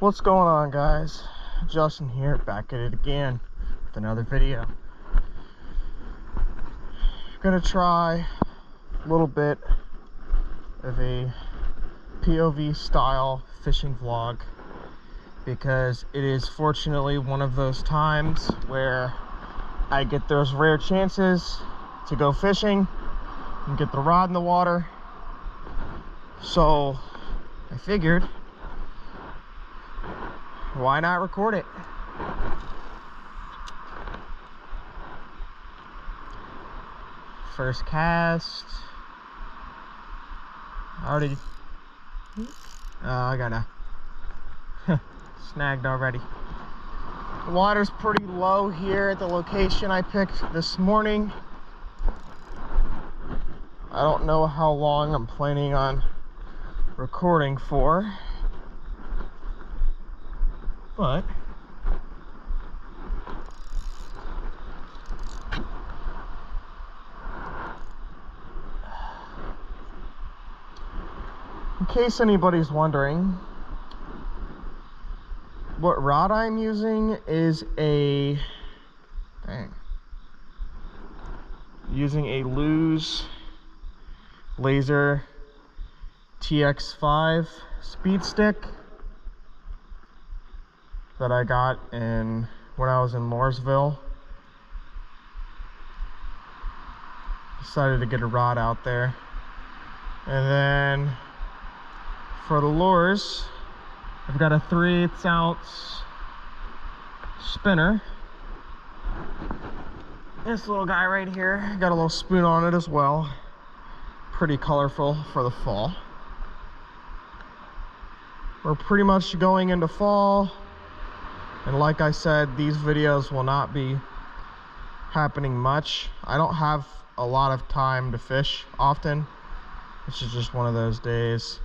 What's going on, guys? Justin here, back at it again with another video. Gonna try a little bit of a POV style fishing vlog because it is fortunately one of those times where I get those rare chances to go fishing and get the rod in the water. So I figured, why not record it? First cast. I got snagged already. The water's pretty low here at the location I picked this morning. I don't know how long I'm planning on recording for, but in case anybody's wondering, what rod I'm using is using a Lew's Laser TX5 speed stick that I got when I was in Mooresville. Decided to get a rod out there. And then for the lures, I've got a 3/8 ounce spinner. This little guy right here, got a little spoon on it as well. Pretty colorful for the fall. We're pretty much going into fall, and like I said, these videos will not be happening much. I don't have a lot of time to fish often. This is just one of those days.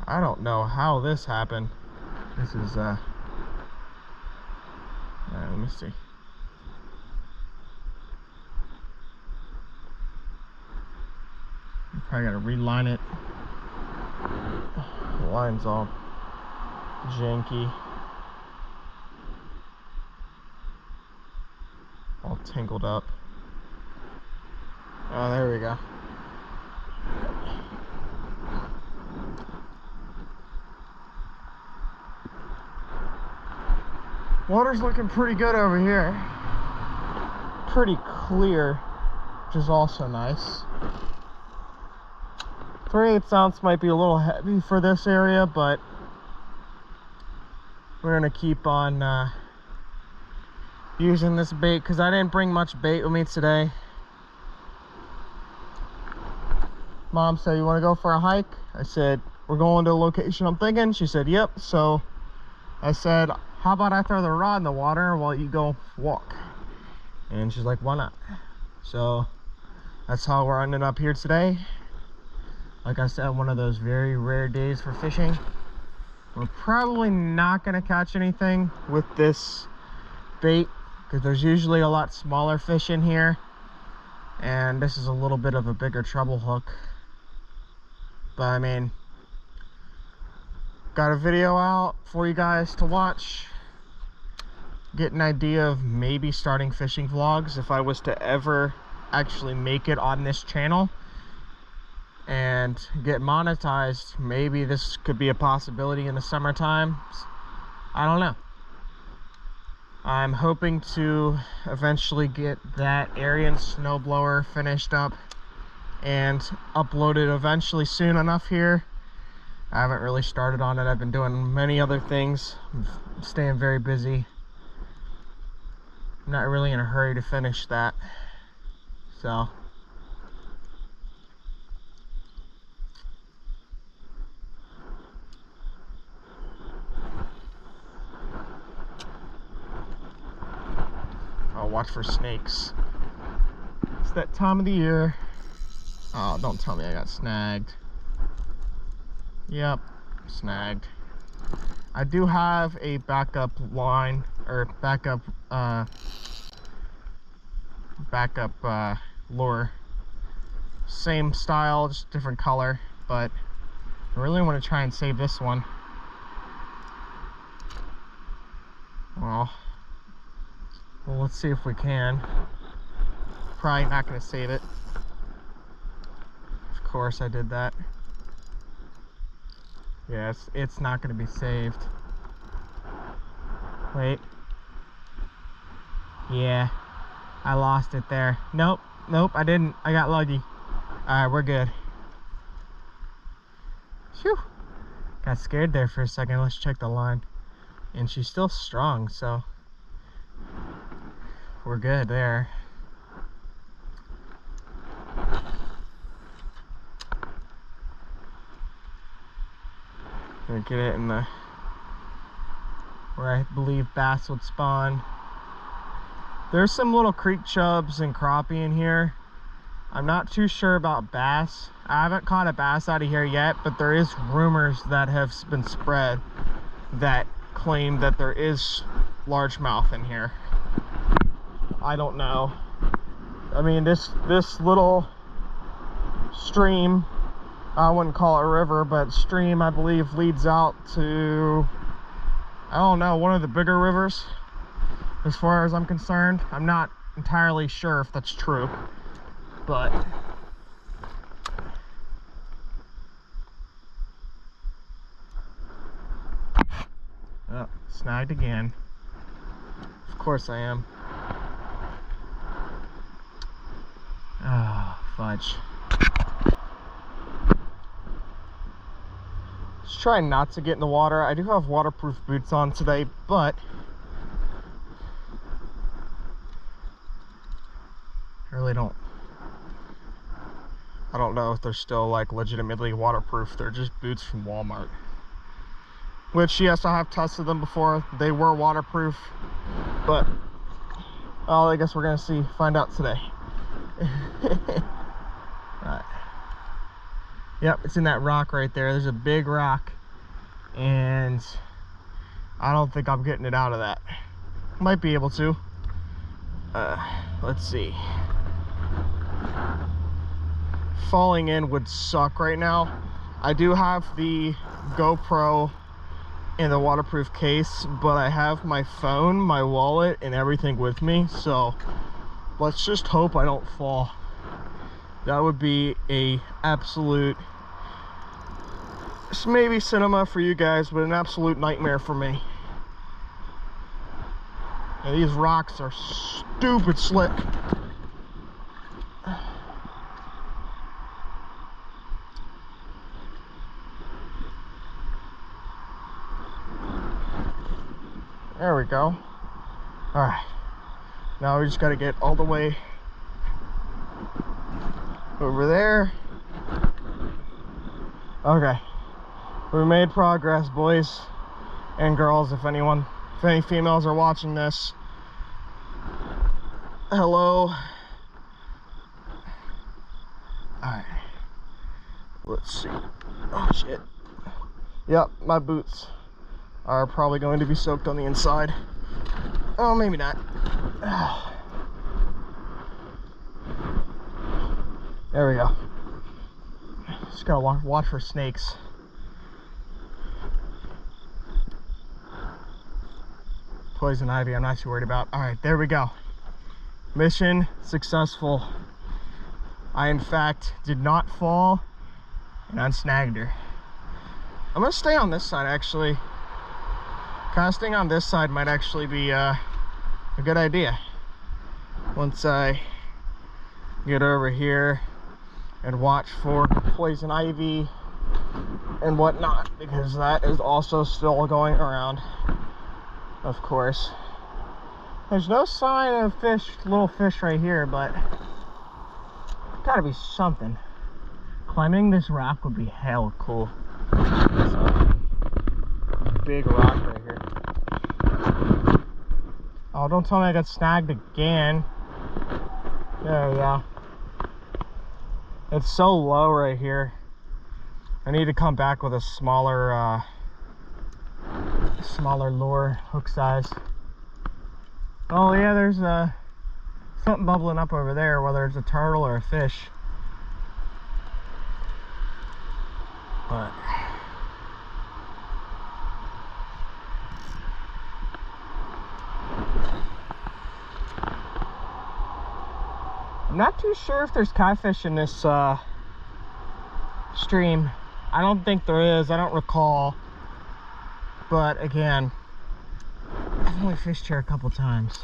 I don't know how this happened. This is let me see. Probably gotta reline it. The line's all janky, all tangled up. Oh, there we go. Water's looking pretty good over here. Pretty clear, which is also nice. 3/8 ounce might be a little heavy for this area, but we're gonna keep on using this bait because I didn't bring much bait with me today. Mom said, "You want to go for a hike?" I said, "We're going to a location I'm thinking." She said, "Yep." So I said, "How about I throw the rod in the water while you go walk?" And she's like, "Why not?" So that's how we're ending up here today. Like I said, one of those very rare days for fishing. We're probably not going to catch anything with this bait because there's usually a lot smaller fish in here, and this is a little bit of a bigger treble hook. But I mean, got a video out for you guys to watch, get an idea of maybe starting fishing vlogs if I was to ever actually make it on this channel and get monetized. Maybe this could be a possibility in the summertime. I don't know. I'm hoping to eventually get that Arian snowblower finished up and uploaded eventually soon enough here. I haven't really started on it. I've been doing many other things. I'm staying very busy. I'm not really in a hurry to finish that. So I'll watch for snakes. It's that time of the year. Oh, don't tell me I got snagged. Yep, snagged. I do have a backup line, or backup lure Same style, just different color, but I really want to try and save this one. Well, let's see if we can. Probably not going to save it. Of course I did that. Yeah, it's not going to be saved. Wait. Yeah, I lost it there. Nope, I didn't. I got lucky. Alright, we're good. Phew. Got scared there for a second. Let's check the line. And she's still strong, so we're good there. Gonna get it in the where I believe bass would spawn. There's some little creek chubs and crappie in here. I'm not too sure about bass. I haven't caught a bass out of here yet, but there is rumors that have been spread that claim that there is largemouth in here. I don't know. I mean, this little stream, I wouldn't call it a river, but stream, I believe, leads out to, I don't know, one of the bigger rivers as far as I'm concerned. I'm not entirely sure if that's true, but oh, snagged again. Of course I am. Ah, fudge. Just trying not to get in the water. I do have waterproof boots on today, but I really don't. I don't know if they're still like legitimately waterproof. They're just boots from Walmart. Which, yes, I have tested them before. They were waterproof, but well, I guess we're gonna find out today. Right. Yep, it's in that rock right there. There's a big rock, and I don't think I'm getting it out of that. Might be able to. Let's see. Falling in would suck right now. I do have the GoPro in the waterproof case, but I have my phone, my wallet, and everything with me, so let's just hope I don't fall. That would be a absolute, maybe cinema for you guys, but an absolute nightmare for me. And these rocks are stupid slick. There we go. All right, now we just got to get all the way over there. Okay, we made progress, boys and girls. If any females are watching this, hello. All right, let's see. Oh shit. Yep, my boots are probably going to be soaked on the inside. Oh, maybe not. There we go. Just gotta watch for snakes. Poison ivy, I'm not too worried about. All right, there we go. Mission successful. I, in fact, did not fall, and unsnagged her. I'm gonna stay on this side, actually. Casting on this side might actually be a good idea. Once I get over here and watch for poison ivy and whatnot, because that is also still going around, of course. There's no sign of fish, little fish right here, but there's gotta be something. Climbing this rock would be hell cool. So, big rock right here. Oh, don't tell me I got snagged again. There we go. It's so low right here. I need to come back with a smaller lure, hook size. Oh yeah, there's something bubbling up over there, whether it's a turtle or a fish. But I'm not too sure if there's catfish in this stream. I don't think there is. I don't recall. But again, I've only fished here a couple times.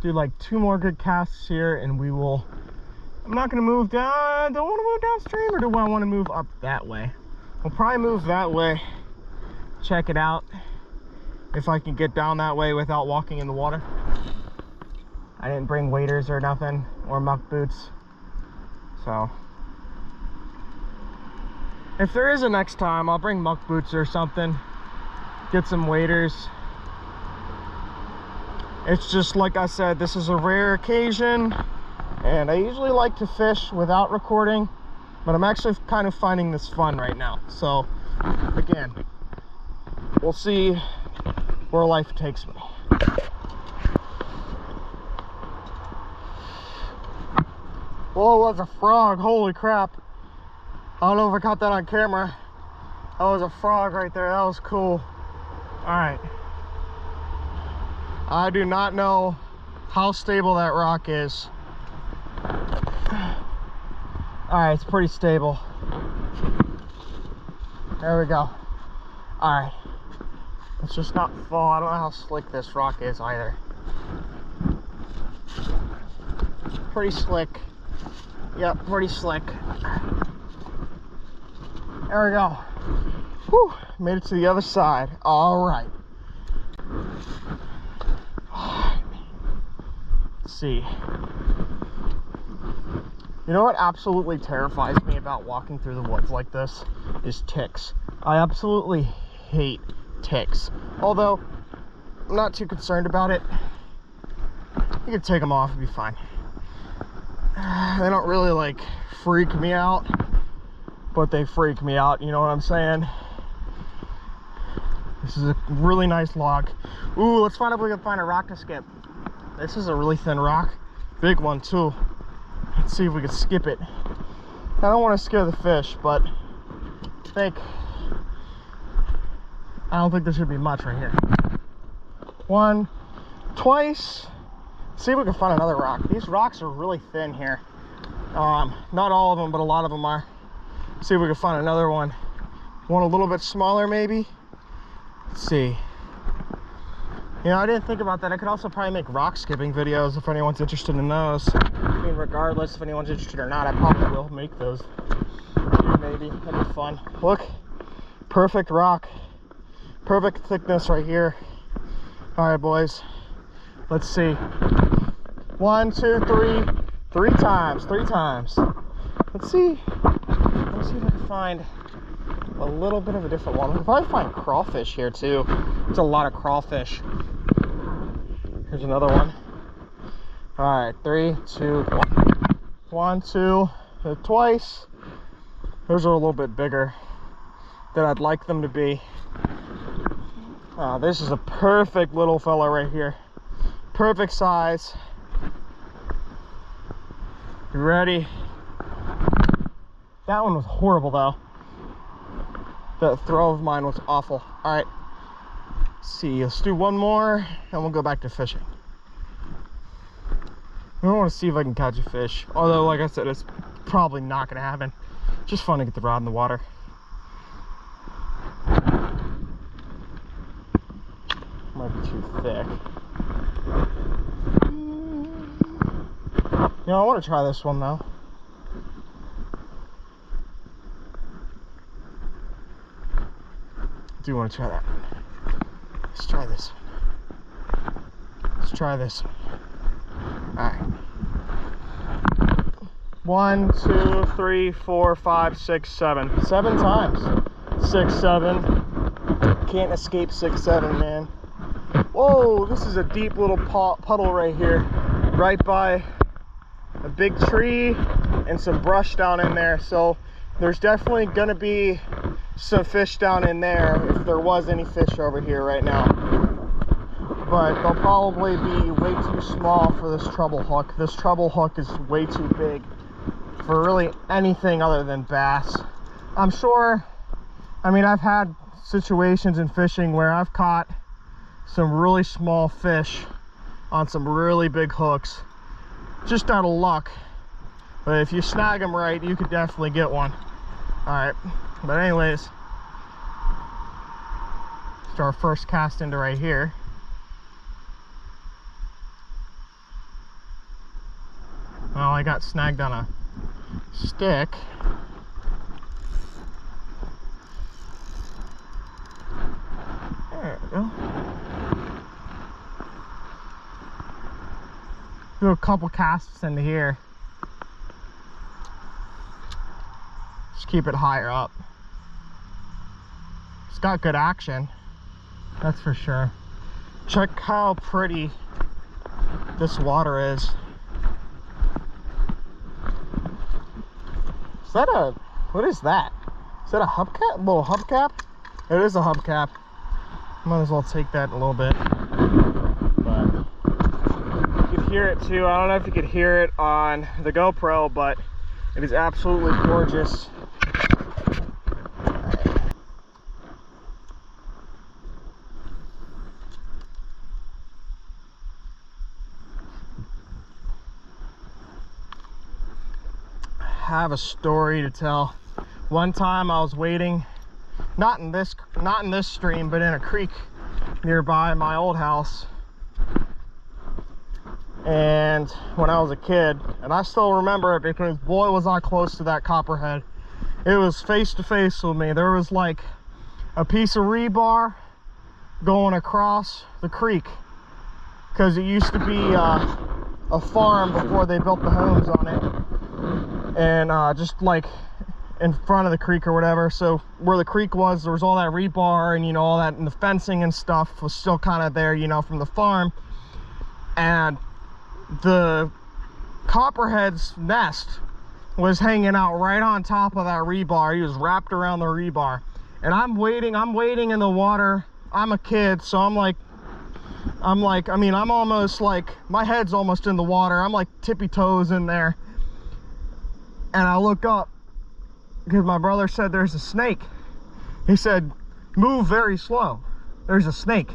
Do like 2 more good casts here and we will, I'm not going to move down, don't want to move downstream, or do I want to move up that way? We'll probably move that way, check it out, if I can get down that way without walking in the water. I didn't bring waders or nothing, or muck boots, so if there is a next time, I'll bring muck boots or something, get some waders. It's just like I said, this is a rare occasion, and I usually like to fish without recording, but I'm actually kind of finding this fun right now. So again, we'll see where life takes me. Whoa, that's a frog, holy crap. I don't know if I caught that on camera. That was a frog right there, that was cool. All right. I do not know how stable that rock is. Alright, it's pretty stable. There we go. Alright. Let's just not fall. I don't know how slick this rock is either. Pretty slick. Yep, pretty slick. There we go. Whew, made it to the other side. Alright. See, you know what absolutely terrifies me about walking through the woods like this is ticks. I absolutely hate ticks, although I'm not too concerned about it. You can take them off and be fine. They don't really like freak me out, but they freak me out, you know what I'm saying? This is a really nice log. Ooh, let's find out if we can find a rock to skip. This is a really thin rock, big one too. Let's see if we can skip it. I don't want to scare the fish, but I don't think there should be much right here. One, twice. See if we can find another rock. These rocks are really thin here. Not all of them, but a lot of them are. See if we can find another one. One a little bit smaller maybe. Let's see. You know, I didn't think about that. I could also probably make rock skipping videos if anyone's interested in those. I mean, regardless if anyone's interested or not, I probably will make those. Maybe. That'd be fun. Look. Perfect rock. Perfect thickness right here. Alright, boys. Let's see. 1, 2, 3. 3 times. 3 times. Let's see. Let's see if I can find a little bit of a different one. We'll probably find crawfish here too. There's a lot of crawfish. Here's another one. All right, 3, 2, 1. 1, 2, twice. Those are a little bit bigger than I'd like them to be. This is a perfect little fella right here. Perfect size. You ready? That one was horrible though. That throw of mine was awful. All right, let's see, let's do one more and we'll go back to fishing. I want to see if I can catch a fish, although like I said, it's probably not gonna happen. Just fun to get the rod in the water. Might be too thick. You know, I want to try this one though. I do want to try that. Let's try this one. Let's try this one. Alright. 1, 2, 3, 4, 5, 6, 7. 7 times. 6, 7. Can't escape 6, 7, man. Whoa, this is a deep little puddle right here. Right by a big tree and some brush down in there. So there's definitely gonna be some fish down in there if there was any fish over here right now. But they'll probably be way too small for this treble hook. This treble hook is way too big for really anything other than bass. I'm sure, I mean, I've had situations in fishing where I've caught some really small fish on some really big hooks, just out of luck. But if you snag them right, you could definitely get one. All right, but anyways, it's our first cast into right here. Well, I got snagged on a stick. There we go. Do a couple casts into here. Just keep it higher up. It's got good action, that's for sure. Check how pretty this water is. Is that a, what is that? Is that a hubcap? A little hubcap? It is a hubcap. Might as well take that a little bit. But you can hear it too. I don't know if you could hear it on the GoPro, but it is absolutely gorgeous. I have a story to tell. One time I was waiting, not in this stream, but in a creek nearby my old house. And when I was a kid, and I still remember it because boy was I close to that copperhead. It was face to face with me. There was like a piece of rebar going across the creek because it used to be a farm before they built the homes on it. And just like in front of the creek or whatever, so where the creek was, there was all that rebar and, you know, all that, and the fencing and stuff was still kind of there, you know, from the farm. And the copperhead's nest was hanging out right on top of that rebar. He was wrapped around the rebar, and I'm waiting in the water. I'm a kid, so I'm almost like, my head's almost in the water. I'm like tippy toes in there, and I look up because my brother said there's a snake. He said, move very slow, there's a snake.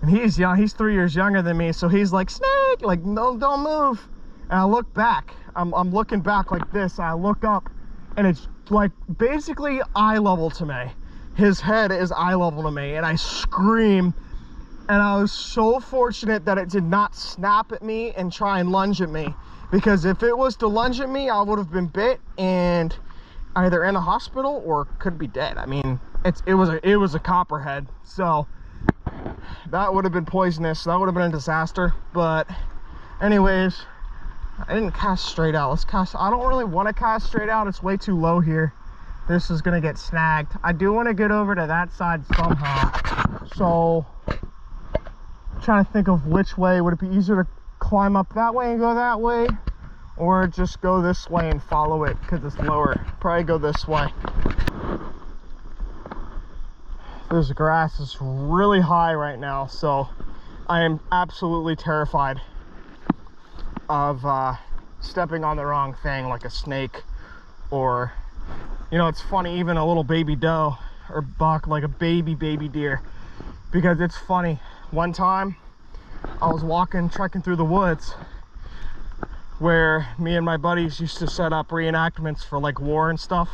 And he's young, he's 3 years younger than me, so he's like, snake, like, no, don't move. And I look back, I'm looking back like this, and I look up, and it's like basically eye level to me. His head is eye level to me, and I scream. And I was so fortunate that it did not snap at me and try and lunge at me, because if it was to lunge at me, I would have been bit and either in a hospital or could be dead. I mean, it was a copperhead, so that would have been poisonous. That would have been a disaster. But anyways, I didn't cast straight out. Let's cast. I don't really want to cast straight out. It's way too low here. This is gonna get snagged. I do want to get over to that side somehow, so I'm trying to think of which way. Would it be easier to climb up that way and go that way, or just go this way and follow it because it's lower? Probably go this way. This grass is really high right now, so I am absolutely terrified of stepping on the wrong thing, like a snake, or, you know, it's funny, even a little baby doe or buck, like a baby deer, because it's funny. One time I was trekking through the woods where me and my buddies used to set up reenactments for like war and stuff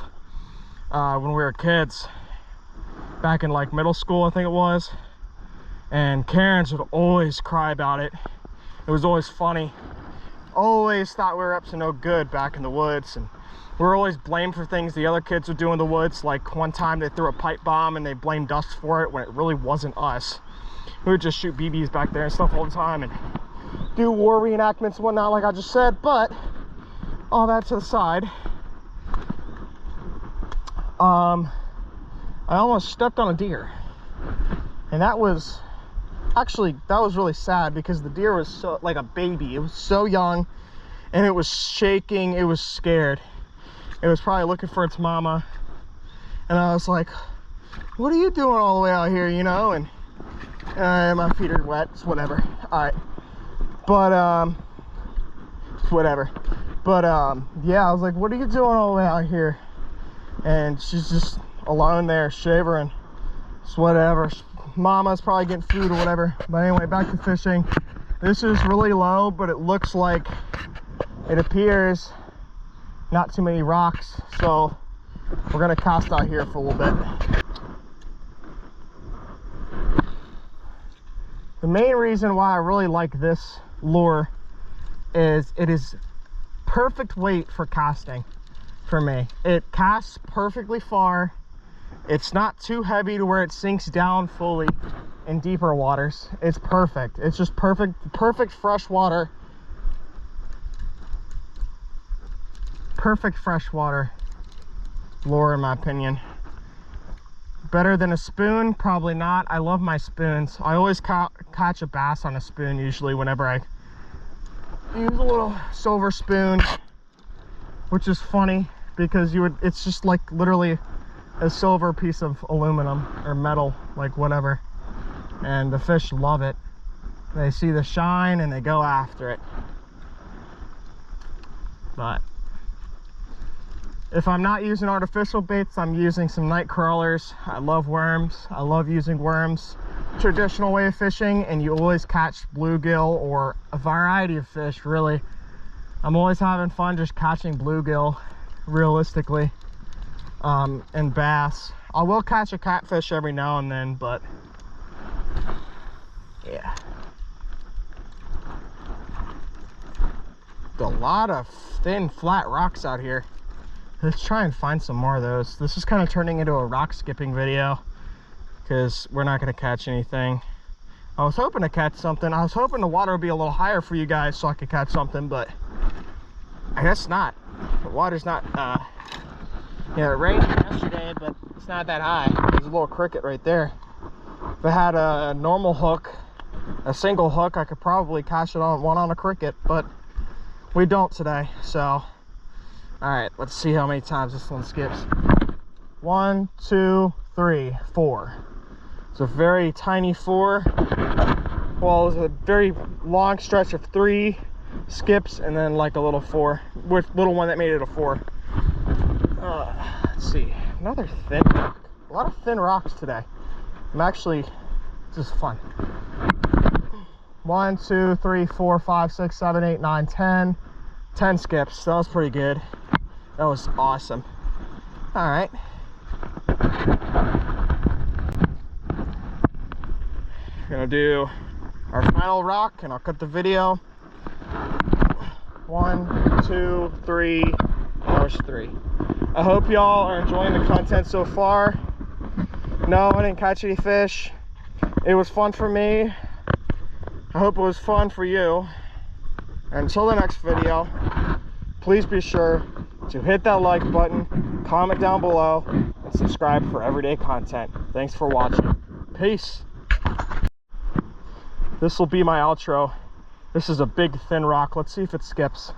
when we were kids, back in like middle school, I think it was. And Karens would always cry about it. It was always funny. Always thought we were up to no good back in the woods, and we were always blamed for things the other kids would do in the woods. Like one time they threw a pipe bomb and they blamed us for it when it really wasn't us. We would just shoot BBs back there and stuff all the time and do war reenactments and whatnot, like I just said. But all that to the side, I almost stepped on a deer, and that was really sad because the deer was so, like a baby. It was so young, and it was shaking. It was scared. It was probably looking for its mama. And I was like, what are you doing all the way out here, you know? And my feet are wet. It's whatever. All right. But, it's whatever. But, yeah, I was like, what are you doing all the way out here? And she's just alone there, shivering. It's whatever. Mama's probably getting food or whatever. But anyway, back to fishing. This is really low, but it looks like, it appears, not too many rocks. So we're gonna cast out here for a little bit. The main reason why I really like this lure is it is perfect weight for casting for me. It casts perfectly far. It's not too heavy to where it sinks down fully in deeper waters. It's perfect. It's just perfect freshwater. Perfect freshwater lure in my opinion. Better than a spoon? Probably not. I love my spoons. I always catch a bass on a spoon usually whenever I use a little silver spoon, which is funny because it's just like literally a silver piece of aluminum or metal, like whatever, and the fish love it. They see the shine and they go after it. But if I'm not using artificial baits, I'm using some night crawlers. I love worms. I love using worms. Traditional way of fishing, and you always catch bluegill or a variety of fish, really. I'm always having fun just catching bluegill, realistically, and bass. I will catch a catfish every now and then, but yeah. A lot of thin, flat rocks out here. Let's try and find some more of those. This is kind of turning into a rock skipping video because we're not going to catch anything. I was hoping to catch something. I was hoping the water would be a little higher for you guys so I could catch something, but I guess not. The water's not, yeah, it rained yesterday, but it's not that high. There's a little cricket right there. If I had a normal hook, a single hook, I could probably catch it on a cricket, but we don't today, so. All right, let's see how many times this one skips. 1, 2, 3, 4. It's a very tiny 4. Well, it was a very long stretch of 3 skips and then like a little 4, with little one that made it a 4. Let's see, another thin rock. A lot of thin rocks today. This is fun. 1, 2, 3, 4, 5, 6, 7, 8, 9, 10. 10 skips. That was pretty good. That was awesome. All right. Gonna do our final rock and I'll cut the video. 1, 2, 3. There's 3. I hope y'all are enjoying the content so far. No, I didn't catch any fish. It was fun for me. I hope it was fun for you. Until the next video, please be sure to hit that like button, comment down below, and subscribe for everyday content. Thanks for watching. Peace. This will be my outro. This is a big thin rock. Let's see if it skips.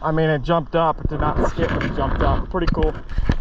I mean, it jumped up. It did not skip, but it jumped up. Pretty cool.